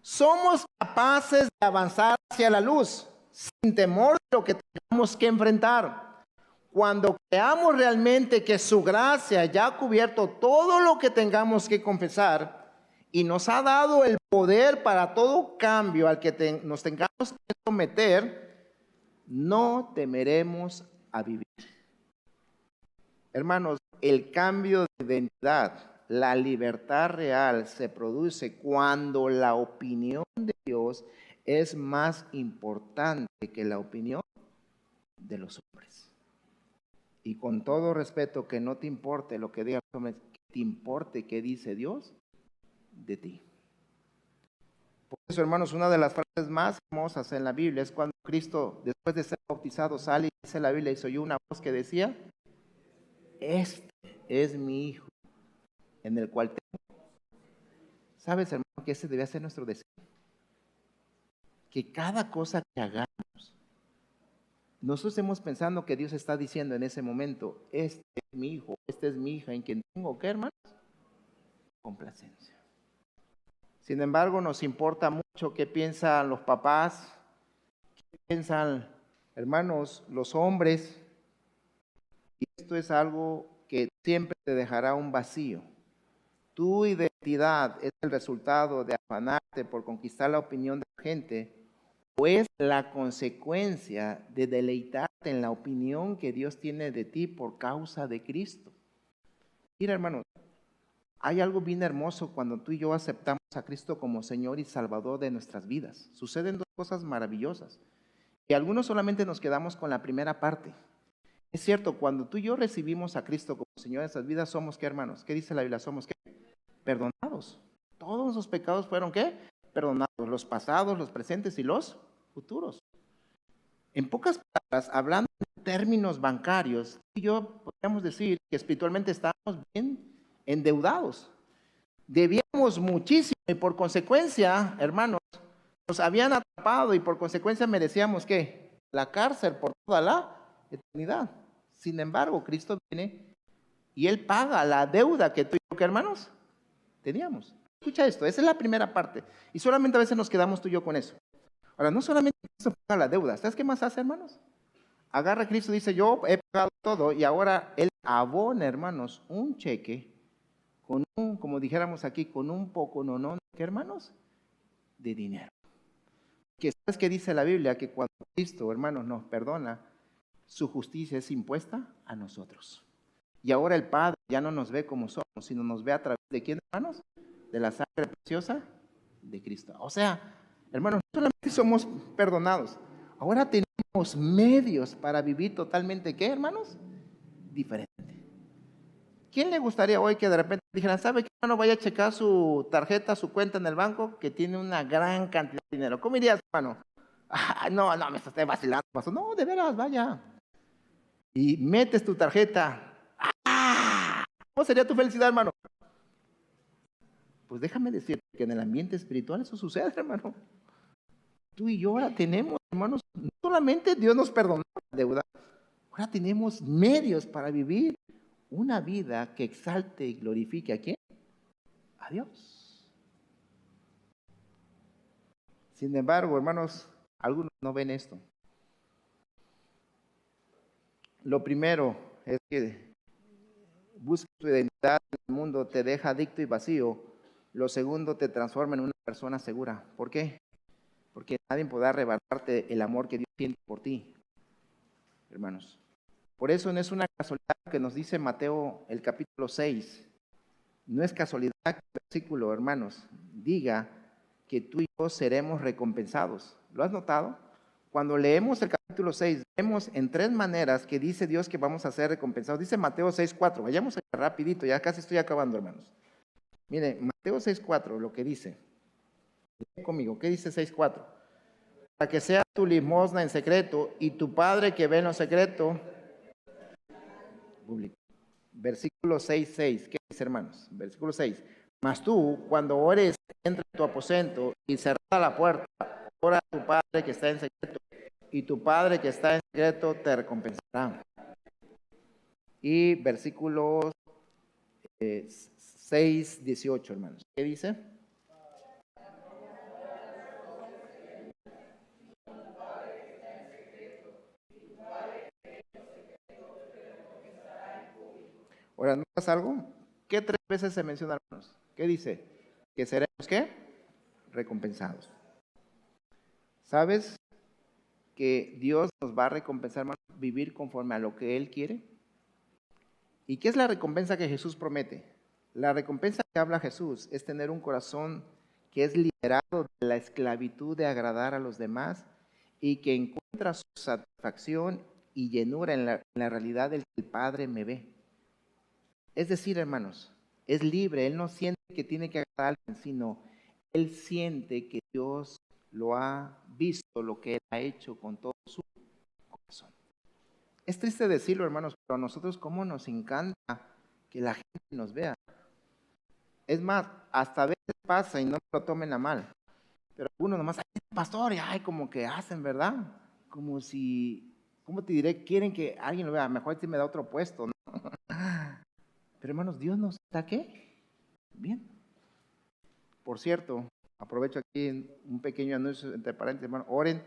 somos capaces de avanzar hacia la luz, sin temor de lo que tengamos que enfrentar. Cuando creamos realmente que su gracia ya ha cubierto todo lo que tengamos que confesar y nos ha dado el poder para todo cambio al que nos tengamos que someter, no temeremos a vivir. Hermanos, el cambio de identidad, la libertad real se produce cuando la opinión de Dios es más importante que la opinión de los hombres. Y con todo respeto, que no te importe lo que digan los hombres, que te importe qué dice Dios de ti. Por eso, hermanos, una de las frases más famosas en la Biblia es cuando Cristo, después de ser bautizado, sale y dice la Biblia, y se oyó una voz que decía: este es mi Hijo, en el cual tengo. ¿Sabes, hermano, que ese debe ser nuestro deseo? Que cada cosa que hagamos, nosotros estemos pensando que Dios está diciendo en ese momento: este es mi Hijo, esta es mi hija, en quien tengo, ¿qué, hermanos? Complacencia. Sin embargo, nos importa mucho qué piensan los papás, qué piensan, hermanos, los hombres. Y esto es algo que siempre te dejará un vacío. Tu identidad es el resultado de afanarte por conquistar la opinión de la gente, o es la consecuencia de deleitarte en la opinión que Dios tiene de ti por causa de Cristo. Mira, hermanos, hay algo bien hermoso cuando tú y yo aceptamos a Cristo como Señor y Salvador de nuestras vidas. Suceden dos cosas maravillosas. Y algunos solamente nos quedamos con la primera parte. Es cierto, cuando tú y yo recibimos a Cristo como Señor de nuestras vidas, somos, ¿qué, hermanos? ¿Qué dice la Biblia? Somos, ¿qué? Perdonados. Todos los pecados fueron, ¿qué? Perdonados. Los pasados, los presentes y los futuros. En pocas palabras, hablando en términos bancarios, tú y yo podríamos decir que espiritualmente estábamos bien endeudados. Debíamos muchísimo y por consecuencia, hermanos, nos habían atrapado y por consecuencia merecíamos, ¿qué? La cárcel por toda la eternidad. Sin embargo, Cristo viene y Él paga la deuda que tú y yo, ¿qué, hermanos? Teníamos. Escucha esto, esa es la primera parte. Y solamente a veces nos quedamos tú y yo con eso. Ahora, no solamente Cristo paga la deuda. ¿Sabes qué más hace, hermanos? Agarra a Cristo y dice: yo he pagado todo, y ahora Él abona, hermanos, un cheque con un, como dijéramos aquí, con un poco, no, ¿qué, hermanos? De dinero. Que ¿sabes qué dice la Biblia? Que cuando Cristo, hermanos, nos perdona, su justicia es impuesta a nosotros. Y ahora el Padre ya no nos ve como somos, sino nos ve a través de ¿quién, hermanos? De la sangre preciosa de Cristo. O sea, hermanos, no solamente somos perdonados, ahora tenemos medios para vivir totalmente, ¿qué, hermanos? Diferente. ¿Quién le gustaría hoy que de repente dijeran: ¿sabe qué, hermano? Vaya a checar su tarjeta, su cuenta en el banco, que tiene una gran cantidad de dinero? ¿Cómo irías, hermano? Ah, no, me estoy vacilando. No, de veras, vaya. Y metes tu tarjeta. ¡Ah! ¿Cómo sería tu felicidad, hermano? Pues déjame decirte que en el ambiente espiritual eso sucede, hermano. Tú y yo ahora tenemos, hermanos, no solamente Dios nos perdonó la deuda, ahora tenemos medios para vivir una vida que exalte y glorifique ¿a quién? A Dios. Sin embargo, hermanos, algunos no ven esto. Lo primero es que buscar tu identidad en el mundo te deja adicto y vacío. Lo segundo, te transforma en una persona segura. ¿Por qué? Porque nadie podrá arrebatarte el amor que Dios tiene por ti, hermanos. Por eso no es una casualidad que nos dice Mateo el capítulo 6. No es casualidad que el versículo, hermanos, diga que tú y yo seremos recompensados. ¿Lo has notado? Cuando leemos el capítulo 6, vemos en tres maneras que dice Dios que vamos a ser recompensados. Dice Mateo 6:4. Vayamos rapidito, ya casi estoy acabando, hermanos. Mire, Mateo 6:4, lo que dice. Ven conmigo, ¿qué dice 6:4? Para que sea tu limosna en secreto, y tu Padre que ve en lo secreto público. Versículo 6:6. ¿Qué dice, hermanos? Versículo 6. Mas tú, cuando ores, entra en tu aposento y cerrada la puerta, ora a tu Padre que está en secreto, y tu Padre que está en secreto te recompensará. Y versículos 6:18, hermanos. ¿Qué dice? Ahora, ¿notas algo? ¿Qué tres veces se menciona, hermanos? ¿Qué dice? Que seremos, ¿qué? Recompensados. ¿Sabes que Dios nos va a recompensar, hermanos, vivir conforme a lo que Él quiere? ¿Y qué es la recompensa que Jesús promete? La recompensa que habla Jesús es tener un corazón que es liberado de la esclavitud de agradar a los demás y que encuentra su satisfacción y llenura en la realidad del que el Padre me ve. Es decir, hermanos, es libre, él no siente que tiene que agradar a alguien, sino él siente que Dios lo ha visto, lo que él ha hecho con todo su corazón. Es triste decirlo, hermanos, pero a nosotros cómo nos encanta que la gente nos vea. Es más, hasta a veces pasa y no me lo tomen a mal, pero algunos nomás, ay, pastor, y ay, como que hacen, ¿verdad? Como si, ¿cómo te diré? Quieren que alguien lo vea, mejor si me da otro puesto, ¿no? Pero hermanos, Dios nos está, ¿qué? Bien. Por cierto, aprovecho aquí un pequeño anuncio entre paréntesis, hermano, oren,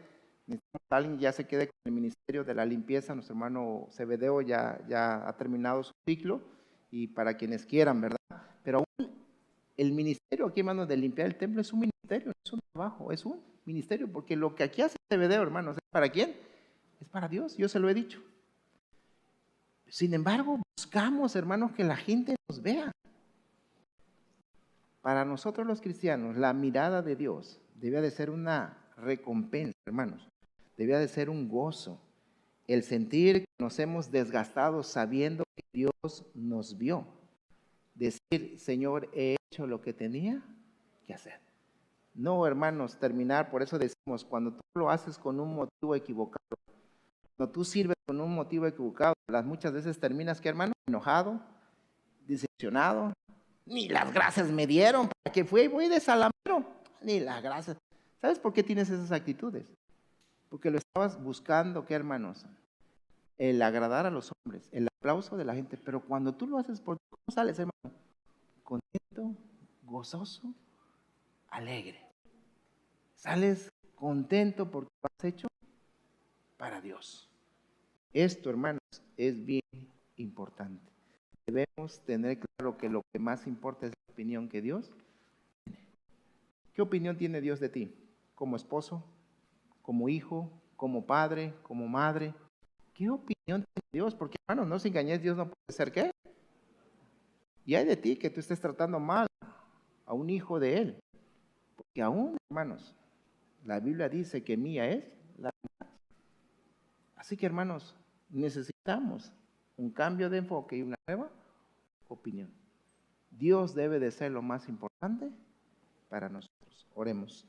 necesitamos que alguien ya se quede con el ministerio de la limpieza, nuestro hermano Cebedeo ya ha terminado su ciclo, y para quienes quieran, ¿verdad? Pero aún el ministerio aquí, hermano, de limpiar el templo es un ministerio, es un trabajo, es un ministerio, porque lo que aquí hace Cebedeo, hermanos, ¿es para quién? Es para Dios, yo se lo he dicho. Sin embargo, buscamos, hermanos, que la gente nos vea. Para nosotros los cristianos, la mirada de Dios debía de ser una recompensa, hermanos. Debía de ser un gozo. El sentir que nos hemos desgastado sabiendo que Dios nos vio. Decir, Señor, he hecho lo que tenía que hacer. No, hermanos, terminar, por eso decimos, cuando tú lo haces con un motivo equivocado, cuando tú sirves con un motivo equivocado, muchas veces terminas, ¿qué, hermano? Enojado, decepcionado. Ni las gracias me dieron, ¿para qué fue? Voy de salamero, ni las gracias. ¿Sabes por qué tienes esas actitudes? Porque lo estabas buscando, ¿qué, hermanos? El agradar a los hombres, el aplauso de la gente, pero cuando tú lo haces por ti, ¿cómo sales, hermano? Contento, gozoso, alegre. Sales contento porque lo has hecho para Dios. Esto, hermanos, es bien importante. Debemos tener claro que lo que más importa es la opinión que Dios tiene. ¿Qué opinión tiene Dios de ti? Como esposo, como hijo, como padre, como madre. ¿Qué opinión tiene Dios? Porque, hermanos, no se engañes, Dios no puede ser ¿qué? Y hay de ti que tú estés tratando mal a un hijo de Él. Porque aún, hermanos, la Biblia dice que mía es la venganza. Así que, hermanos, necesitamos un cambio de enfoque y una nueva opinión. Dios debe de ser lo más importante para nosotros. Oremos.